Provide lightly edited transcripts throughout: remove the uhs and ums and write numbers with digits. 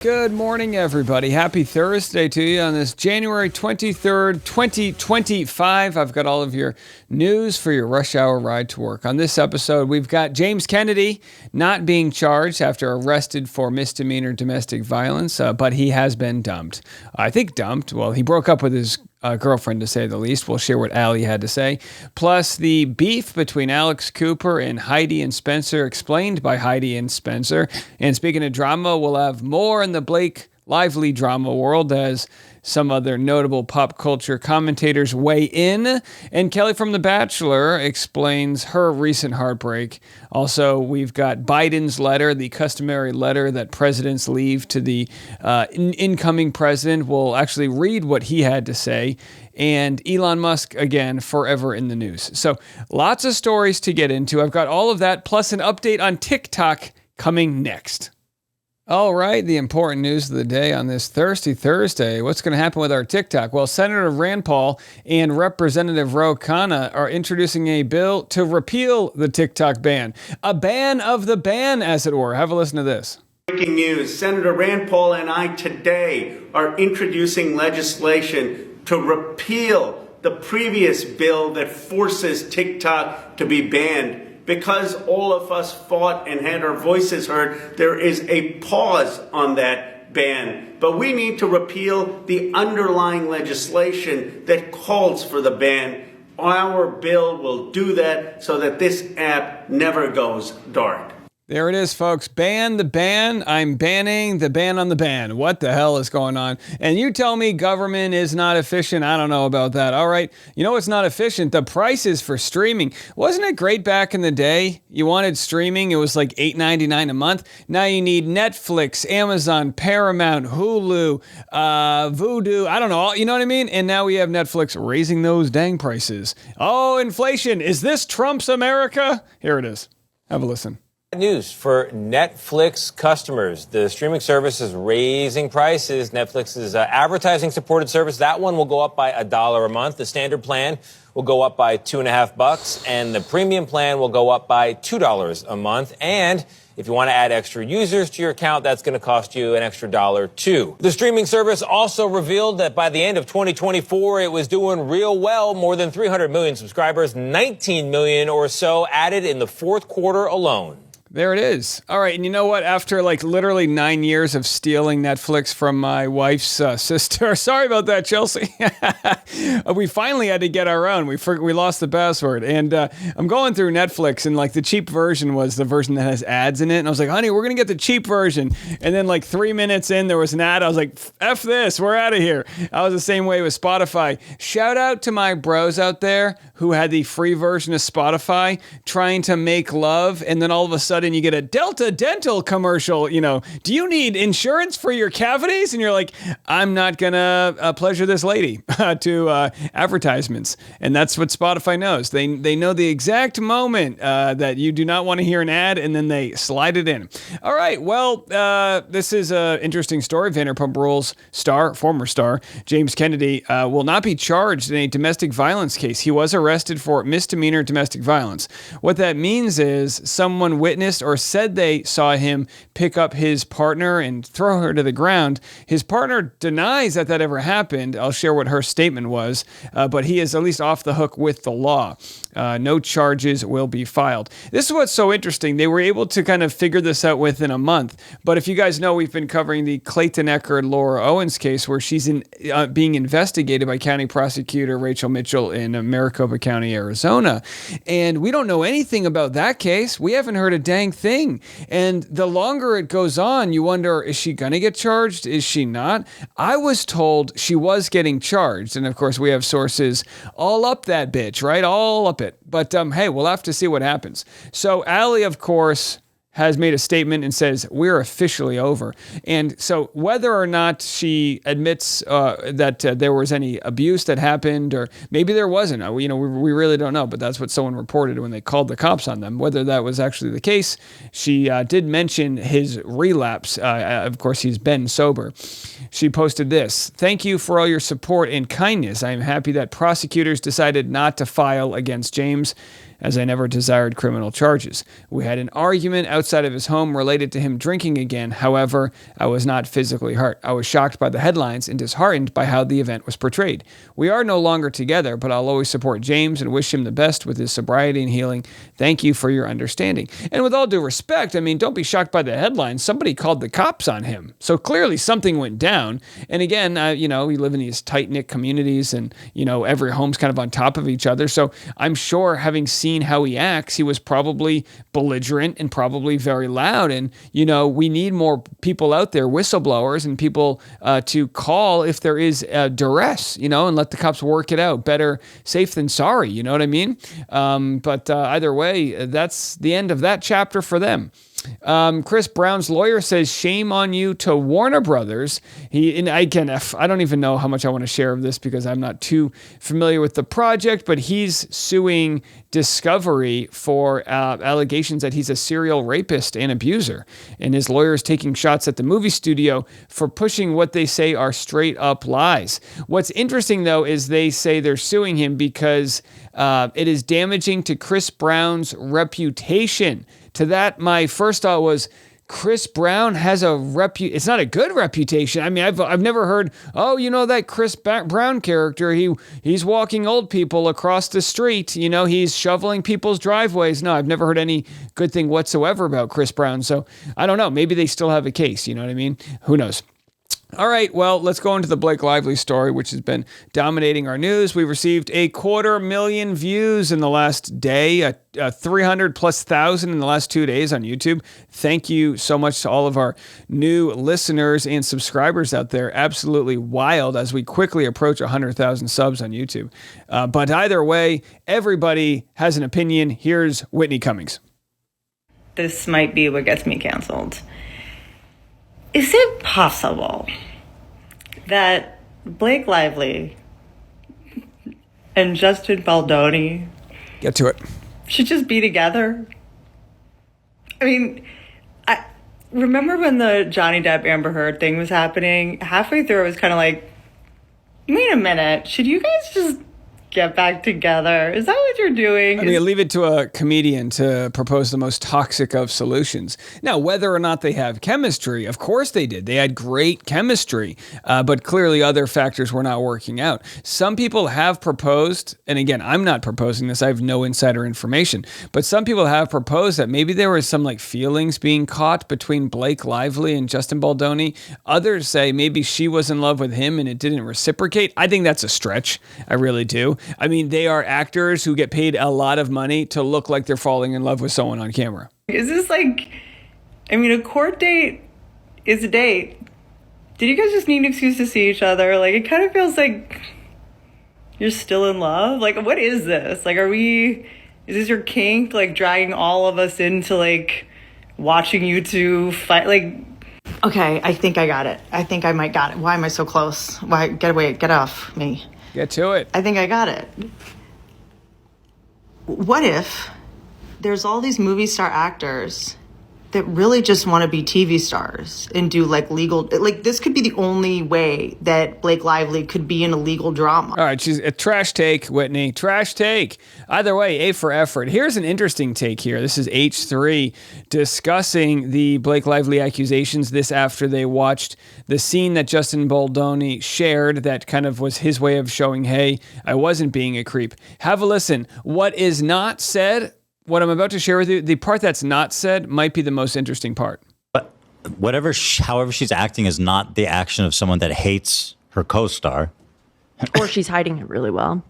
Good morning, everybody. Happy Thursday to you on this January 23rd, 2025. I've got all of your news for your rush hour ride to work. On this episode, we've got James Kennedy not being charged after arrested for misdemeanor domestic violence, but he has been dumped. I think dumped. Well, he broke up with his girlfriend, to say the least. We'll share what Allie had to say. Plus, the beef between Alex Cooper and Heidi and Spencer, explained by Heidi and Spencer. And speaking of drama, we'll have more in the Blake Lively drama world as some other notable pop culture commentators weigh in. And Kelly from The Bachelor explains her recent heartbreak. Also, we've got Biden's letter, the customary letter that presidents leave to the incoming president. We'll actually read what he had to say. And Elon Musk, again, forever in the news. So lots of stories to get into. I've got all of that, plus an update on TikTok coming next. All right, the important news of the day on this Thirsty Thursday. What's going to happen with our TikTok? Well, Senator Rand Paul and Representative Ro Khanna are introducing a bill to repeal the TikTok ban. A ban of the ban, as it were. Have a listen to this. Breaking news. Senator Rand Paul and I today are introducing legislation to repeal the previous bill that forces TikTok to be banned. Because all of us fought and had our voices heard, there is a pause on that ban. But we need to repeal the underlying legislation that calls for the ban. Our bill will do that so that this app never goes dark. There it is, folks. Ban the ban. I'm banning the ban on the ban. What the hell is going on? And you tell me government is not efficient. I don't know about that. All right. You know what's not efficient? The prices for streaming. Wasn't it great back in the day? You wanted streaming. It was like $8.99 a month. Now you need Netflix, Amazon, Paramount, Hulu, Vudu. I don't know. You know what I mean? And now we have Netflix raising those dang prices. Oh, inflation. Is this Trump's America? Here it is. Have a listen. News for Netflix customers. The streaming service is raising prices. Netflix's advertising supported service, that one will go up by $1 a month. The standard plan will go up by $2.50, and the premium plan will go up by $2 a month. And if you want to add extra users to your account, that's going to cost you an extra $1 too. The streaming service also revealed that by the end of 2024, it was doing real well. More than 300 million subscribers, 19 million or so added in the fourth quarter alone. There it is. All right. And you know what? After like literally 9 years of stealing Netflix from my wife's sister, sorry about that, Chelsea. We finally had to get our own. We lost the password. And I'm going through Netflix, and like the cheap version was the version that has ads in it. And I was like, honey, we're going to get the cheap version. And then like 3 minutes in, there was an ad. I was like, F this, we're out of here. I was the same way with Spotify. Shout out to my bros out there who had the free version of Spotify trying to make love. And then all of a sudden, you get a Delta Dental commercial, do you need insurance for your cavities? And you're like, I'm not going to pleasure this lady to advertisements. And that's what Spotify knows. They know the exact moment that you do not want to hear an ad, and then they slide it in. All right, well, this is an interesting story. Vanderpump Rules former star, James Kennedy, will not be charged in a domestic violence case. He was arrested for misdemeanor domestic violence. What that means is someone witnessed or said they saw him pick up his partner and throw her to the ground. His partner denies that ever happened. I'll share what her statement was, but he is at least off the hook with the law. No charges will be filed. This is what's so interesting. They were able to kind of figure this out within a month. But if you guys know, we've been covering the Clayton Echard, Laura Owens case where she's being investigated by County Prosecutor Rachel Mitchell in Maricopa County, Arizona. And we don't know anything about that case. We haven't heard a dang thing. And the longer it goes on, you wonder, is she going to get charged? Is she not? I was told she was getting charged. And of course, we have sources all up that bitch, right? All up it. But hey, we'll have to see what happens. So Allie, of course, has made a statement and says, we're officially over. And so whether or not she admits that there was any abuse that happened, or maybe there wasn't, we really don't know, but that's what someone reported when they called the cops on them. Whether that was actually the case, she did mention his relapse. Of course, he's been sober. She posted this: "Thank you for all your support and kindness. I am happy that prosecutors decided not to file against James. as I never desired criminal charges. We had an argument outside of his home related to him drinking again. However, I was not physically hurt. I was shocked by the headlines and disheartened by how the event was portrayed. We are no longer together, but I'll always support James and wish him the best with his sobriety and healing. Thank you for your understanding. And with all due respect, I mean, don't be shocked by the headlines. Somebody called the cops on him. So clearly something went down. And again, we live in these tight-knit communities and, every home's kind of on top of each other. So I'm sure, having seen how he acts, he was probably belligerent and probably very loud. And, we need more people out there, whistleblowers and people to call if there is duress, and let the cops work it out. Better safe than sorry, you know what I mean? But either way, that's the end of that chapter for them. Chris Brown's lawyer says, shame on you to Warner Brothers. I don't even know how much I want to share of this because I'm not too familiar with the project, but he's suing Discovery for allegations that he's a serial rapist and abuser. And his lawyer is taking shots at the movie studio for pushing what they say are straight up lies. What's interesting, though, is they say they're suing him because it is damaging to Chris Brown's reputation. To that, my first thought was, Chris Brown has it's not a good reputation. I mean, I've never heard, that Chris Brown character, he's walking old people across the street, he's shoveling people's driveways. No, I've never heard any good thing whatsoever about Chris Brown. So I don't know, maybe they still have a case, you know what I mean? Who knows? All right, well, let's go into the Blake Lively story, which has been dominating our news. We received 250,000 views in the last day, 300,000+ in the last 2 days on YouTube. Thank you so much to all of our new listeners and subscribers out there. Absolutely wild as we quickly approach 100,000 subs on YouTube. But either way, everybody has an opinion. Here's Whitney Cummings. This might be what gets me canceled. Is it possible that Blake Lively and Justin Baldoni get to it should just be together? I mean, I remember when the Johnny Depp Amber Heard thing was happening. Halfway through, I was kind of like, wait a minute, should you guys just get back together? Is that what you're doing? I mean, leave it to a comedian to propose the most toxic of solutions. Now, whether or not they have chemistry, of course they did. They had great chemistry, but clearly other factors were not working out. Some people have proposed, and again, I'm not proposing this. I have no insider information, but some people have proposed that maybe there was some feelings being caught between Blake Lively and Justin Baldoni. Others say maybe she was in love with him and it didn't reciprocate. I think that's a stretch. I really do. I mean, they are actors who get paid a lot of money to look like they're falling in love with someone on camera. Is this a court date is a date. Did you guys just need an excuse to see each other? It kind of feels like you're still in love. What is this? Is this your kink? Dragging all of us into, watching you two fight? Okay, I think I got it. I think I might got it. Why am I so close? Why? Get away. Get off me. Get to it. I think I got it. What if there's all these movie star actors that really just want to be TV stars and do legal, this could be the only way that Blake Lively could be in a legal drama. All right, she's a trash take, Whitney. Trash take. Either way, A for effort. Here's an interesting take here. This is H3 discussing the Blake Lively accusations. This after they watched the scene that Justin Baldoni shared that kind of was his way of showing, hey, I wasn't being a creep. Have a listen. What is not said, what I'm about to share with you, the part that's not said might be the most interesting part. But however she's acting is not the action of someone that hates her co-star. Or she's hiding it really well.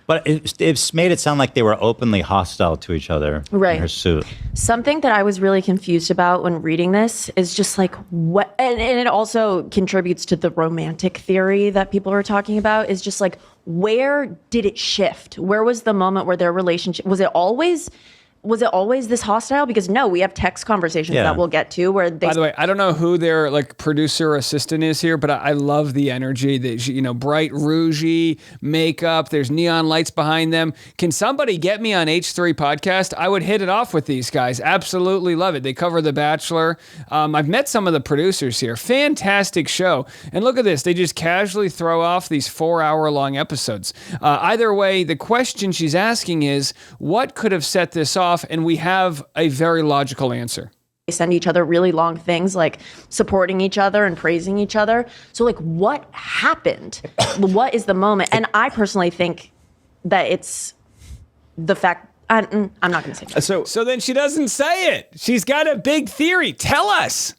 But it's made it sound like they were openly hostile to each other in her suit. Something that I was really confused about when reading this is just what, and it also contributes to the romantic theory that people are talking about, is just where did it shift? Where was the moment where their relationship, was it always was it always this hostile? Because no, we have text conversations that we'll get to where they. By the way, I don't know who their like producer assistant is here, but I love the energy. That bright rougey makeup. There's neon lights behind them. Can somebody get me on H3 podcast? I would hit it off with these guys. Absolutely love it. They cover The Bachelor. I've met some of the producers here. Fantastic show. And look at this. They just casually throw off these 4-hour-long episodes. Either way, the question she's asking is, what could have set this off? And we have a very logical answer. They send each other really long things like supporting each other and praising each other. So like what happened? What is the moment? And I personally think that it's the fact I'm not going to say that. So then she doesn't say it. She's got a big theory. Tell us.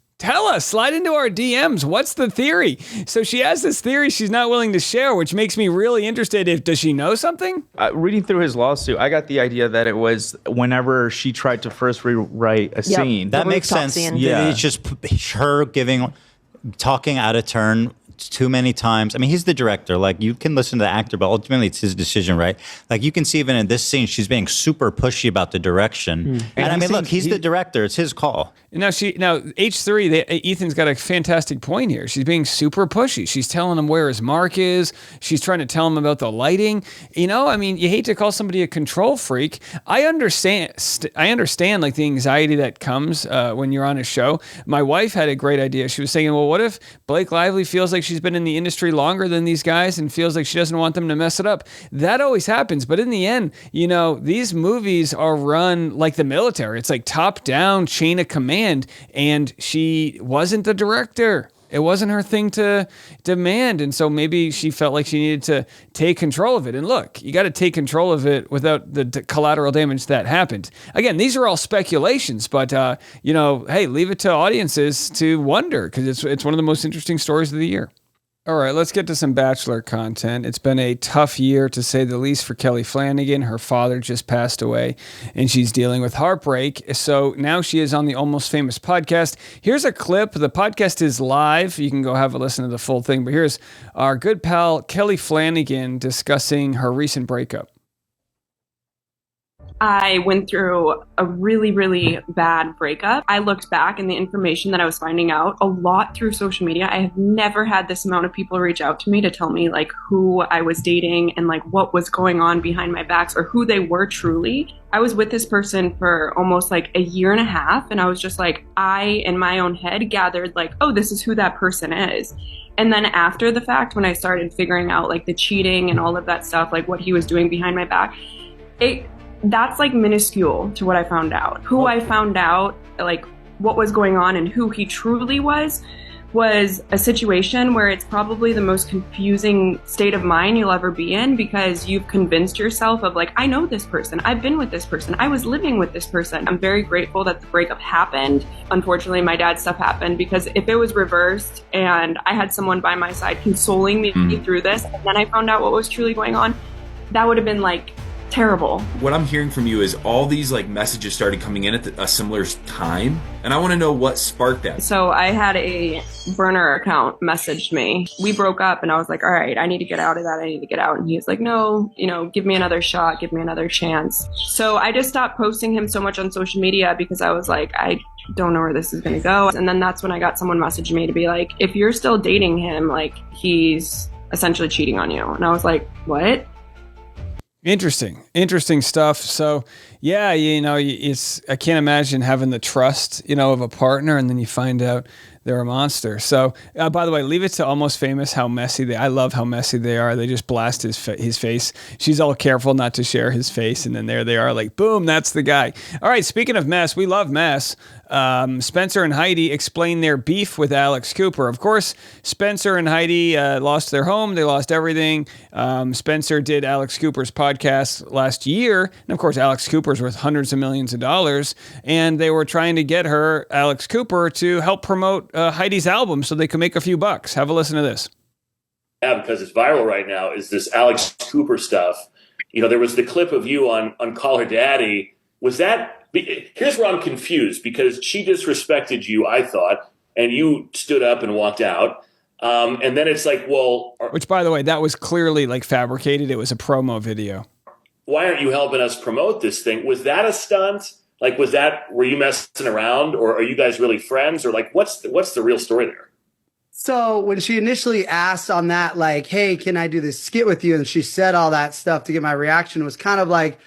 Slide into our DMs. What's the theory? So she has this theory she's not willing to share, which makes me really interested. Does she know something? Reading through his lawsuit, I got the idea that it was whenever she tried to first rewrite a scene. That makes sense. Scene. Yeah. It's just her talking out of turn too many times. I mean, he's the director. Like, you can listen to the actor, but ultimately it's his decision, right? Like, you can see even in this scene, she's being super pushy about the direction. And I mean, look, he's the director. It's his call. Now, H3, Ethan's got a fantastic point here. She's being super pushy. She's telling him where his mark is. She's trying to tell him about the lighting. I mean, you hate to call somebody a control freak. I understand like the anxiety that comes when you're on a show. My wife had a great idea. She was saying, well, what if Blake Lively feels like she's been in the industry longer than these guys and feels like she doesn't want them to mess it up? That always happens. But in the end, these movies are run like the military. It's like top down chain of command. And she wasn't the director. It wasn't her thing to demand. And so maybe she felt like she needed to take control of it. And look, you got to take control of it without the collateral damage that happened. Again, these are all speculations, but, hey, leave it to audiences to wonder, because it's one of the most interesting stories of the year. All right, let's get to some Bachelor content. It's been a tough year, to say the least, for Kelly Flanagan. Her father just passed away, and she's dealing with heartbreak. So now she is on the Almost Famous podcast. Here's a clip. The podcast is live. You can go have a listen to the full thing. But here's our good pal Kelly Flanagan discussing her recent breakup. I went through a really, really bad breakup. I looked back and the information that I was finding out a lot through social media. I have never had this amount of people reach out to me to tell me like who I was dating and like what was going on behind my backs or who they were truly. I was with this person for almost like a year and a half, and I was just like, I in my own head gathered like, oh, this is who that person is. And then after the fact, when I started figuring out like the cheating and all of that stuff, like what he was doing behind my back, that's like minuscule to what I found out. Who I found out, like what was going on and who he truly was a situation where it's probably the most confusing state of mind you'll ever be in, because you've convinced yourself of like, I know this person, I've been with this person, I was living with this person. I'm very grateful that the breakup happened. Unfortunately, my dad's stuff happened, because if it was reversed and I had someone by my side consoling me through this, and then I found out what was truly going on, that would have been like terrible. What I'm hearing from you is all these like messages started coming in at a similar time, and I want to know what sparked that. So I had a burner account messaged me. We broke up, and I was like, all right, I need to get out of that. I need to get out. And he was like, no, give me another shot, give me another chance. So I just stopped posting him so much on social media, because I was like, I don't know where this is going to go. And then that's when I got someone messaging me to be like, if you're still dating him, like he's essentially cheating on you. And I was like, what? Interesting stuff. So yeah, I can't imagine having the trust, of a partner, and then you find out they're a monster. So, by the way, leave it to Almost Famous how messy I love how messy they are. They just blast his face. She's all careful not to share his face, and then there they are, like, boom, that's the guy. All right, speaking of mess, we love mess. Spencer and Heidi explain their beef with Alex Cooper. Of course, Spencer and Heidi lost their home. They lost everything. Spencer did Alex Cooper's podcast last year. And of course, Alex Cooper's worth hundreds of millions of dollars. And they were trying to get Alex Cooper, to help promote Heidi's album so they could make a few bucks. Have a listen to this. Yeah, because it's viral right now, is this Alex Cooper stuff. There was the clip of you on Call Her Daddy. Was that... Here's where I'm confused, because she disrespected you, I thought, and you stood up and walked out. And then it's like, well... Which, by the way, that was clearly like fabricated. It was a promo video. why aren't you helping us promote this thing? Was that a stunt? Like, were you messing around, or are you guys really friends, or like, what's the real story there? So when she initially asked on that, like, hey, can I do this skit with you? And she said all that stuff to get my reaction, it was kind of like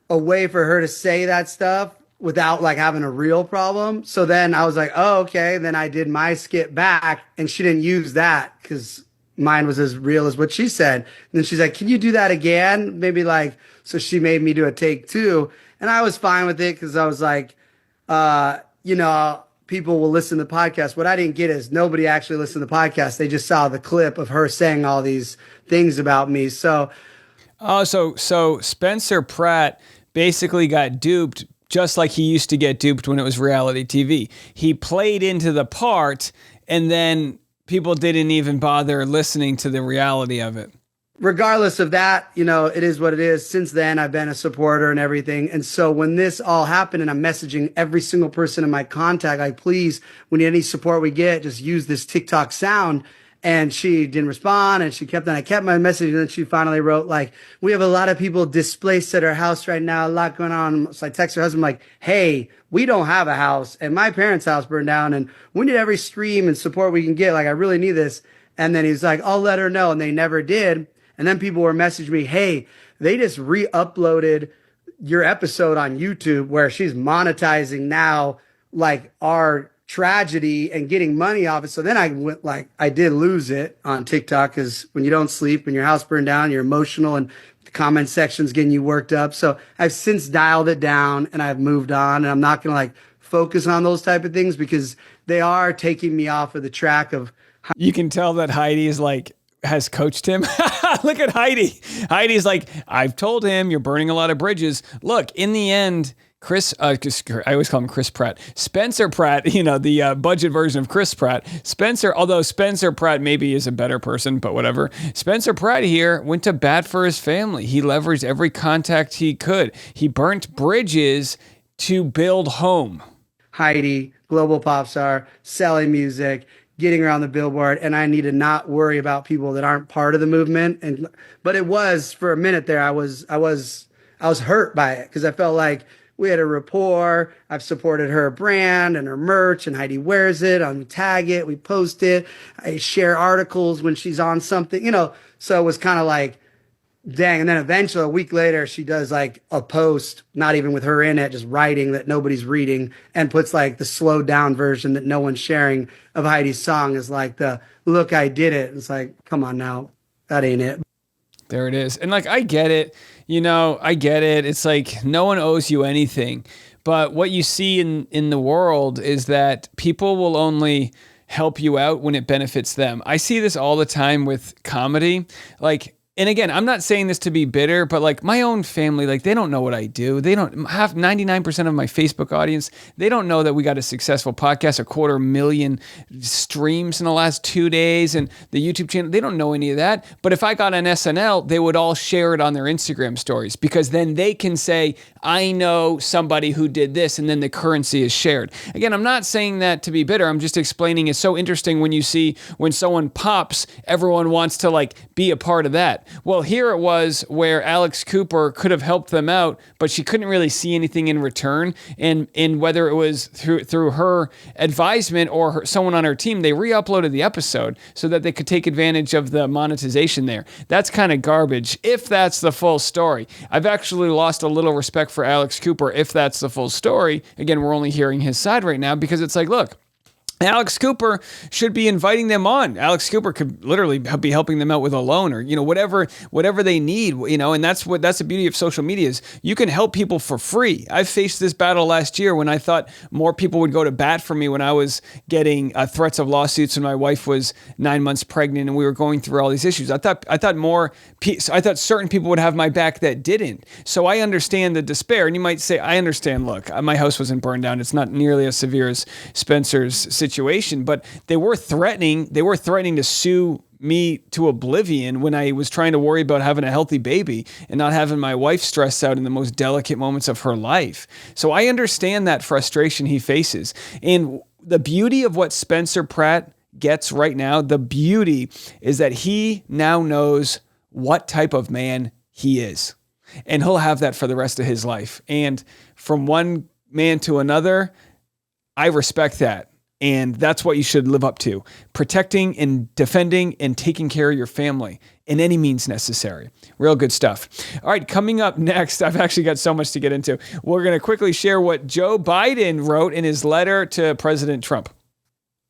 a way for her to say that stuff without like having a real problem. So then I was like, oh, okay. Then I did my skit back and she didn't use that because mine was as real as what she said. And then she's like, can you do that again? Maybe like, so she made me do a take 2. And I was fine with it because I was like, people will listen to the podcast. What I didn't get is nobody actually listened to the podcast. They just saw the clip of her saying all these things about me. So, so Spencer Pratt basically got duped just like he used to get duped when it was reality TV. He played into the part and then people didn't even bother listening to the reality of it. Regardless of that, it is what it is. Since then, I've been a supporter and everything. And so when this all happened and I'm messaging every single person in my contact, like, please, we need any support we get, just use this TikTok sound. And she didn't respond and I kept my message. And then she finally wrote like, we have a lot of people displaced at our house right now, a lot going on. So I text her husband like, hey, we don't have a house and my parents' house burned down and we need every stream and support we can get. Like, I really need this. And then he's like, I'll let her know. And they never did. And then people were messaging me, hey, they just re-uploaded your episode on YouTube where she's monetizing now, like our tragedy and getting money off it. So then I went like, I did lose it on TikTok because when you don't sleep and your house burned down, you're emotional and the comment section's getting you worked up. So I've since dialed it down and I've moved on and I'm not going to like focus on those type of things because they are taking me off of the track of. You can tell that Heidi is like, has coached him. Look at Heidi. Heidi's like, I've told him you're burning a lot of bridges. Look, in the end, I always call him Chris Pratt. Spencer Pratt, the budget version of Chris Pratt. Although Spencer Pratt maybe is a better person, but whatever. Spencer Pratt here went to bat for his family. He leveraged every contact he could. He burnt bridges to build home. Heidi, global pop star, selling music, getting around the billboard, and I need to not worry about people that aren't part of the movement. But it was for a minute there, I was hurt by it because I felt like we had a rapport. I've supported her brand and her merch, and Heidi wears it. I tag it, we post it. I share articles when she's on something, So it was kind of like, dang. And then eventually a week later, she does like a post, not even with her in it, just writing that nobody's reading and puts like the slowed down version that no one's sharing of Heidi's song is like the look, I did it. It's like, come on now. That ain't it. There it is. And like, I get it. I get it. It's like no one owes you anything. But what you see in the world is that people will only help you out when it benefits them. I see this all the time with comedy. And again, I'm not saying this to be bitter, but like my own family, like they don't know what I do. They don't have 99% of my Facebook audience. They don't know that we got a successful podcast, 250,000 streams in the last 2 days and the YouTube channel. They don't know any of that. But if I got on SNL, they would all share it on their Instagram stories because then they can say, I know somebody who did this, and then the currency is shared. Again, I'm not saying that to be bitter. I'm just explaining it's so interesting when you see when someone pops, everyone wants to like be a part of that. Well, here it was where Alex Cooper could have helped them out, but she couldn't really see anything in return. And whether it was through her advisement or someone on her team, they re-uploaded the episode so that they could take advantage of the monetization there. That's kind of garbage if that's the full story. I've actually lost a little respect for Alex Cooper if that's the full story. Again, we're only hearing his side right now because it's like, look, Alex Cooper should be inviting them on. Alex Cooper could literally be helping them out with a loan or, whatever they need, and that's the beauty of social media is you can help people for free. I faced this battle last year when I thought more people would go to bat for me when I was getting threats of lawsuits when my wife was 9 months pregnant and we were going through all these issues. I thought certain people would have my back that didn't. So I understand the despair. And you might say, I understand, look, my house wasn't burned down. It's not nearly as severe as Spencer's situation, but they were threatening to sue me to oblivion when I was trying to worry about having a healthy baby and not having my wife stressed out in the most delicate moments of her life. So I understand that frustration he faces. And the beauty of what Spencer Pratt gets right now, the beauty is that he now knows what type of man he is. And he'll have that for the rest of his life. And from one man to another, I respect that. And that's what you should live up to. Protecting and defending and taking care of your family in any means necessary. Real good stuff. All right, coming up next, I've actually got so much to get into. We're going to quickly share what Joe Biden wrote in his letter to President Trump.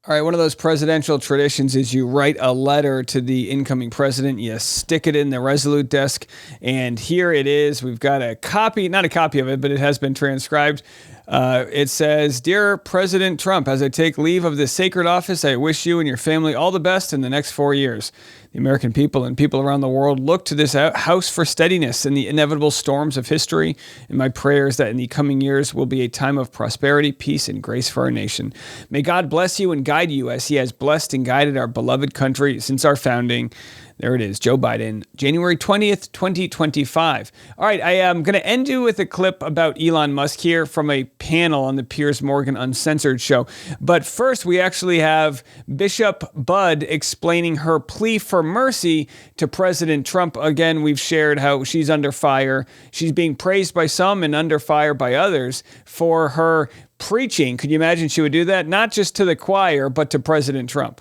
All right, one of those presidential traditions is you write a letter to the incoming president, you stick it in the Resolute desk, and here it is. We've got a copy, not a copy of it, but it has been transcribed. It says, "Dear President Trump, as I take leave of this sacred office, I wish you and your family all the best in the next 4 years. The American people and people around the world look to this house for steadiness in the inevitable storms of history. And my prayer is that in the coming years will be a time of prosperity, peace, and grace for our nation. May God bless you and guide you as he has blessed and guided our beloved country since our founding." There it is, Joe Biden, January 20th, 2025. All right, I am going to end you with a clip about Elon Musk here from a panel on the Piers Morgan Uncensored show. But first, we actually have Bishop Budde explaining her plea for mercy to President Trump. Again, we've shared how she's under fire. She's being praised by some and under fire by others for her preaching. Could you imagine she would do that? Not just to the choir, but to President Trump.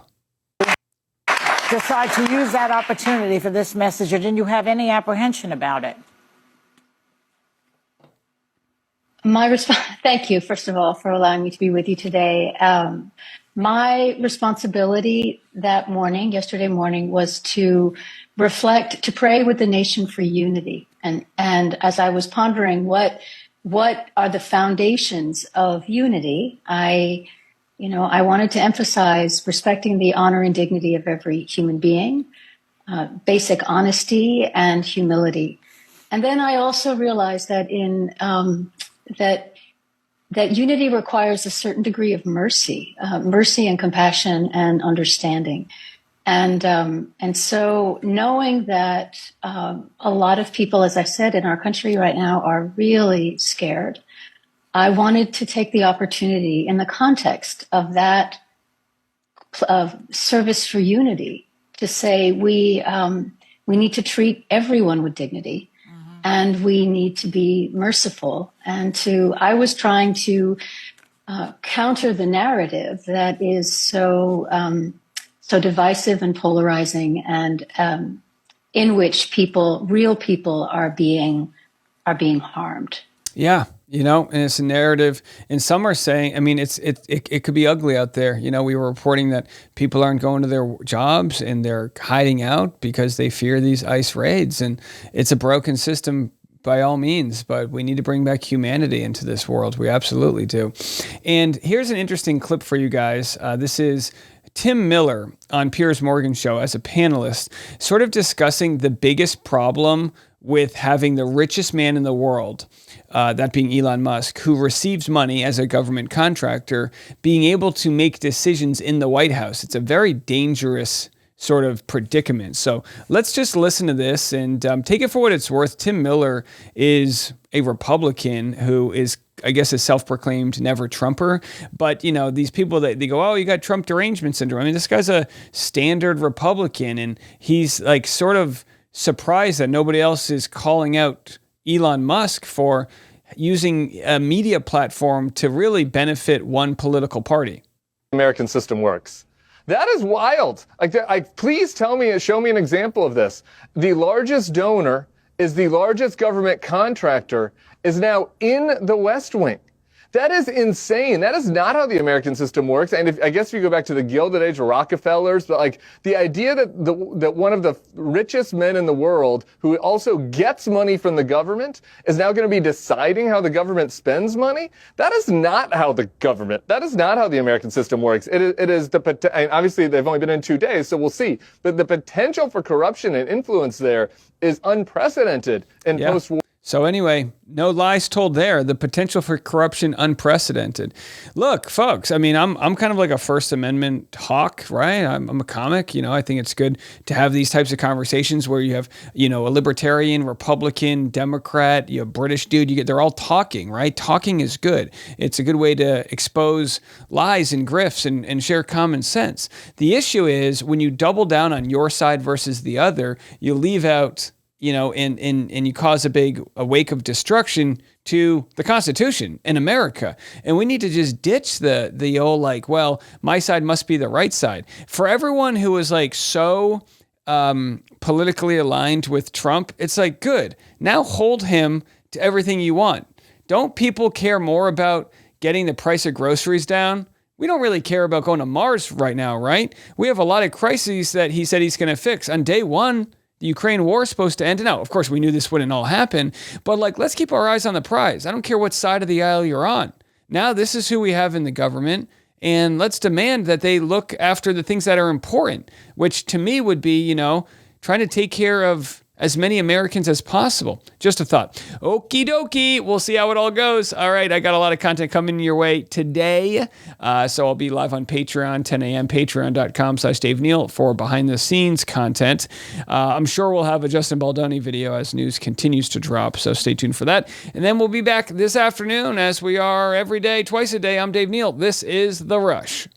Decide to use that opportunity for this message, or didn't you have any apprehension about it? My response, thank you, first of all, for allowing me to be with you today. My responsibility that morning, yesterday morning, was to reflect, to pray with the nation for unity. And as I was pondering what are the foundations of unity, I wanted to emphasize respecting the honor and dignity of every human being, basic honesty and humility. And then I also realized that that unity requires a certain degree of mercy and compassion and understanding. And so knowing that a lot of people, as I said, in our country right now are really scared, I wanted to take the opportunity in the context of that of service for unity to say we need to treat everyone with dignity, and we need to be merciful. And I was trying to counter the narrative that is so divisive and polarizing, and in which real people are being harmed. Yeah. And it's a narrative, and some are saying, it could be ugly out there. We were reporting that people aren't going to their jobs and they're hiding out because they fear these ICE raids, and it's a broken system by all means, but we need to bring back humanity into this world. We absolutely do. And here's an interesting clip for you guys. This is Tim Miller on Piers Morgan show as a panelist, sort of discussing the biggest problem with having the richest man in the world, that being Elon Musk, who receives money as a government contractor, being able to make decisions in the White House. It's a very dangerous sort of predicament. So let's just listen to this and take it for what it's worth. Tim Miller is a Republican who is, I guess, a self-proclaimed never-Trumper. But, these people, they go, oh, you got Trump derangement syndrome. This guy's a standard Republican, and he's like sort of surprised that nobody else is calling out Elon Musk for using a media platform to really benefit one political party. American system works. That is wild. Please show me an example of this. The largest donor is the largest government contractor is now in the West Wing. That is insane. That is not how the American system works. And I guess if you go back to the Gilded Age of Rockefellers, but the idea that one of the richest men in the world who also gets money from the government is now going to be deciding how the government spends money, that is not how the American system works. It is obviously they've only been in 2 days, so we'll see. But the potential for corruption and influence there is unprecedented in post-war. So anyway, no lies told there. The potential for corruption, unprecedented. Look, folks, I'm kind of like a First Amendment hawk, right? I'm a comic. I think it's good to have these types of conversations where you have, a libertarian, Republican, Democrat, British dude. They're all talking, right? Talking is good. It's a good way to expose lies and grifts and share common sense. The issue is when you double down on your side versus the other, you leave out and you cause a wake of destruction to the Constitution in America. And we need to just ditch the old, like, well, my side must be the right side. For everyone who is like so politically aligned with Trump, it's like, good. Now hold him to everything you want. Don't people care more about getting the price of groceries down? We don't really care about going to Mars right now, right? We have a lot of crises that he said he's going to fix. On day one, the Ukraine war is supposed to end. Now, of course, we knew this wouldn't all happen, but like, let's keep our eyes on the prize. I don't care what side of the aisle you're on. Now, this is who we have in the government, and let's demand that they look after the things that are important, which to me would be, trying to take care of as many Americans as possible. Just a thought. Okie dokie. We'll see how it all goes. All right. I got a lot of content coming your way today. So I'll be live on Patreon, 10 a.m., patreon.com/Dave Neal for behind the scenes content. I'm sure we'll have a Justin Baldoni video as news continues to drop. So stay tuned for that. And then we'll be back this afternoon as we are every day, twice a day. I'm Dave Neal. This is The Rush.